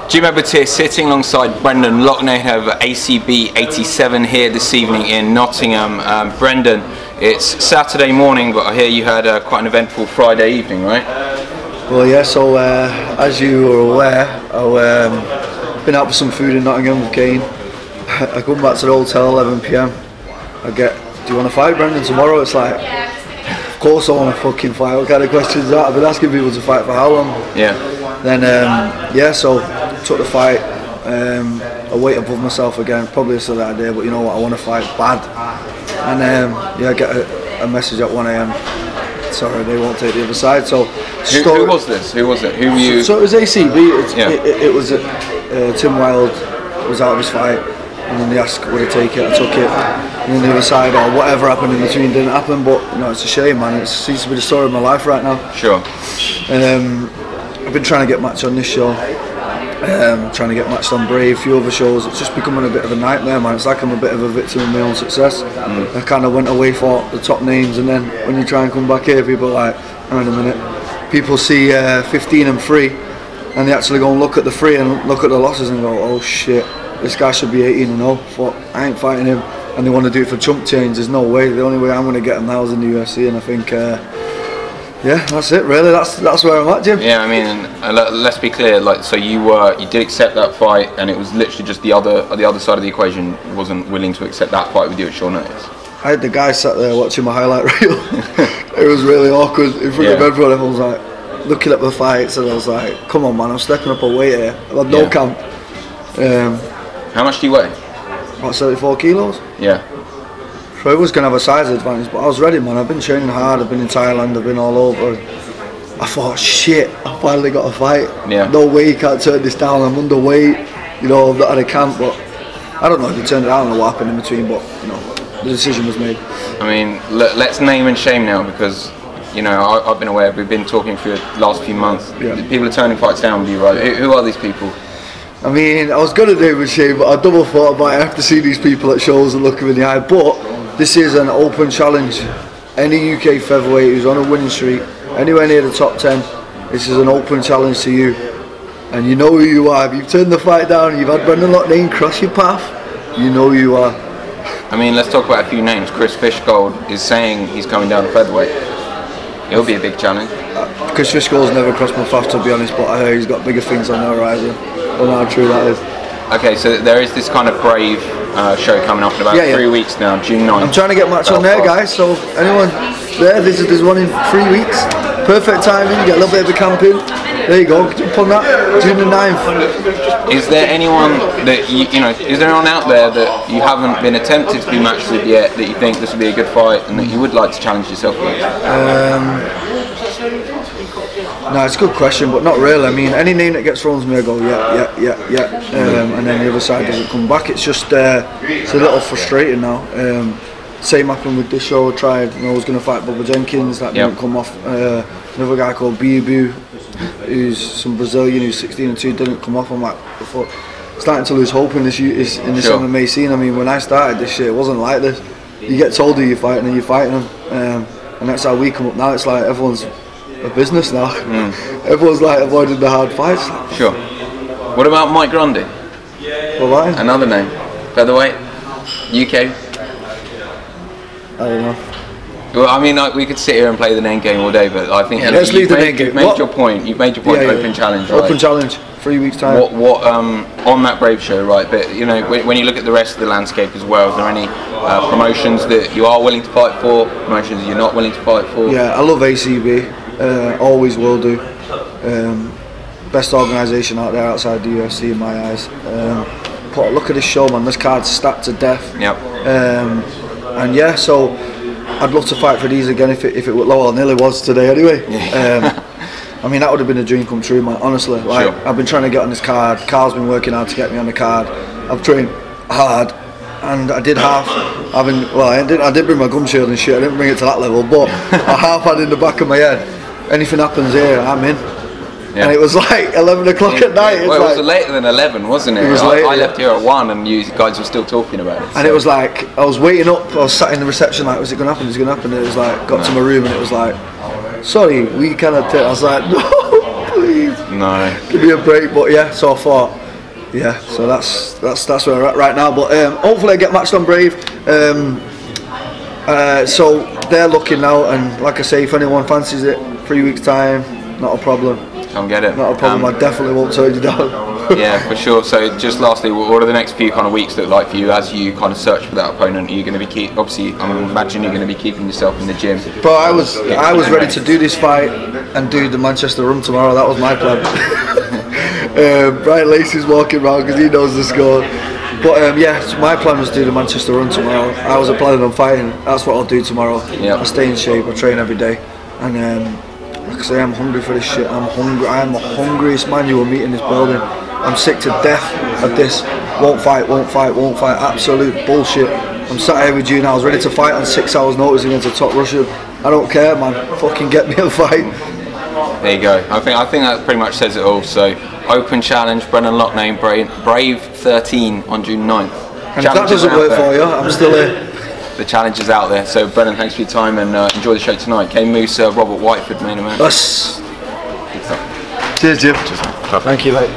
Jim Edwards here, sitting alongside Brendan Loughnane of ACB 87 here this evening in Nottingham. Brendan, it's Saturday morning, but I hear you had quite an eventful Friday evening, right? Well, yeah. So as you are aware, I've been out for some food in Nottingham with Kane. I come back to the hotel 11 PM. I get, do you want to fight, Brendan, tomorrow? It's like, of course I want to fucking fight. What kind of questions is that? I've been asking people to fight for how long? Yeah. Then yeah, so took the fight. I weight above myself again. Probably a silly idea, but you know what? I want to fight bad. And yeah, I get a message at 1 AM. Sorry, they won't take the other side. So who was this? Who was it? Who were you? So it was ACB. It was Tim Wild was out of his fight, and then they asked would I take it. I took it. And then the other side, or whatever happened in between, didn't happen. But you know, it's a shame, man. It seems to be the story of my life right now. Sure. I've been trying to get matched on this show, trying to get matched on Brave, a few other shows. It's just becoming a bit of a nightmare, man. It's like I'm a bit of a victim of my own success. I kind of went away for the top names, and then when you try and come back here, people are like, hang on a minute. People see 15 and 3, and they actually go and look at the 3 and look at the losses and go, oh shit, this guy should be 18 and 0. Fuck, I ain't fighting him. And they want to do it for chump change. There's no way. The only way I'm going to get him now is in the UFC, and I think. Yeah, that's it really. That's where I'm at, Jim. Yeah, I mean, let's be clear. Like, so you did accept that fight, and it was literally just the other side of the equation wasn't willing to accept that fight with you at short notice. I had the guy sat there watching my highlight reel. It was really awkward in front of everyone. Everyone was like looking at the fights, and I was like, "Come on, man! I'm stepping up a weight here. I had no camp." How much do you weigh? About 74 kilos. Yeah. So I was going to have a size advantage, but I was ready, man. I've been training hard, I've been in Thailand, I've been all over. I thought, shit, I finally got a fight. Yeah. No way you can't turn this down, I'm underweight. You know, I've not had a camp, but I don't know if you turned it down or what happened in between, but you know, the decision was made. I mean, let's name and shame now, because you know, I've been aware, we've been talking for the last few months. Yeah. People are turning fights down with you, right? Who are these people? I mean, I was going to name and shame, but I double thought about it. I have to see these people at shows and look them in the eye, but this is an open challenge. Any UK featherweight who's on a winning streak, anywhere near the top 10, this is an open challenge to you. And you know who you are. If you've turned the fight down, you've had Brendan Loughnane cross your path, you know who you are. I mean, let's talk about a few names. Chris Fishgold is saying he's coming down to featherweight. It'll be a big challenge. Chris Fishgold's never crossed my path, to be honest, but I heard he's got bigger things on the horizon. I don't know how true that is. Okay, so there is this kind of Brave show coming up in about 3 weeks now, June 9th. I'm trying to get match on there, guys, so anyone there, there's one in 3 weeks. Perfect timing, get a little bit of a camp in. There you go, jump on that, June the 9th. Is there anyone that, you know, is there anyone out there that you haven't been attempted to be matched with yet, that you think this would be a good fight and that you would like to challenge yourself with? No, it's a good question, but not really. I mean, any name that gets thrown to me, I go, yeah. And then the other side doesn't come back. It's just, it's a little frustrating now. Same happened with this show. I tried, you know, I was going to fight Bubba Jenkins, that didn't come off. Another guy called Bibu, who's some Brazilian, who's 16 and 2, didn't come off. I'm like, starting to lose hope in this MMA scene. I mean, when I started this shit, it wasn't like this. You get told who you're fighting and you're fighting them. And that's how we come up now. It's like everyone's a business now. Everyone's like avoiding the hard fights. Sure. What about Mike Grundy? What about him? Another name. Featherweight? UK? I don't know. Well, I mean, like, we could sit here and play the name game all day, but I think you've made your point. You've made your point. Open challenge. Right? Open challenge. 3 weeks time. What on that Brave show, right? But you know, when you look at the rest of the landscape as well, is there any promotions that you are willing to fight for? Promotions that you're not willing to fight for? Yeah, I love ACB. Always will do. Best organisation out there outside the UFC in my eyes. But look at this show, man. This card's stacked to death. Yep. And yeah, so I'd love to fight for these again if it were low. I nearly was today anyway. I mean, that would have been a dream come true, man. Honestly, like I've been trying to get on this card. Carl's been working hard to get me on the card. I've trained hard, and I did half. I did bring my gum shield and shit. I didn't bring it to that level, but I half had in the back of my head. Anything happens here, I'm in. And it was like 11 o'clock at night. Well, it was later than 11, wasn't it? I left here at 1 and you guys were still talking about it. And it was like, I was waiting up, I was sat in the reception like, was it going to happen, is it going to happen? And it was like, got to my room and it was like, sorry, we cannot tell. I was like, no, please. No. Give me a break, but yeah, so I thought, yeah, so that's where we're at right now. But hopefully I get matched on Brave. So they're looking now, and like I say, if anyone fancies it, 3 weeks time, not a problem. Come get it. Not a problem. I definitely won't turn you down. Yeah, for sure. So just lastly, what are the next few kind of weeks look like for you as you kind of search for that opponent? Are you going to be obviously, I imagine you're going to be keeping yourself in the gym. Bro, I was ready to do this fight and do the Manchester run tomorrow. That was my plan. Brian Lacey's walking around because he knows the score. But yeah, so my plan was to do the Manchester run tomorrow. I wasn't planning on fighting. That's what I'll do tomorrow. Yep. I stay in shape. I train every day, and like I say, I'm hungry for this shit. I'm hungry. I'm the hungriest man you will meet in this building. I'm sick to death of this. Won't fight. Absolute bullshit. I'm sat here with you now. I was ready to fight on 6 hours' notice against a top Russian. I don't care, man. Fucking get me a fight. There you go. I think that pretty much says it all. So, open challenge, Brendan Loughnane, Brave 13 on June 9th. And if that doesn't work for you, I'm still here. The challenge is out there. So, Brendan, thanks for your time and enjoy the show tonight. Kane Moose, Robert Whiteford, main event. Cheers, Jim. Cheers, man. Thank you, mate.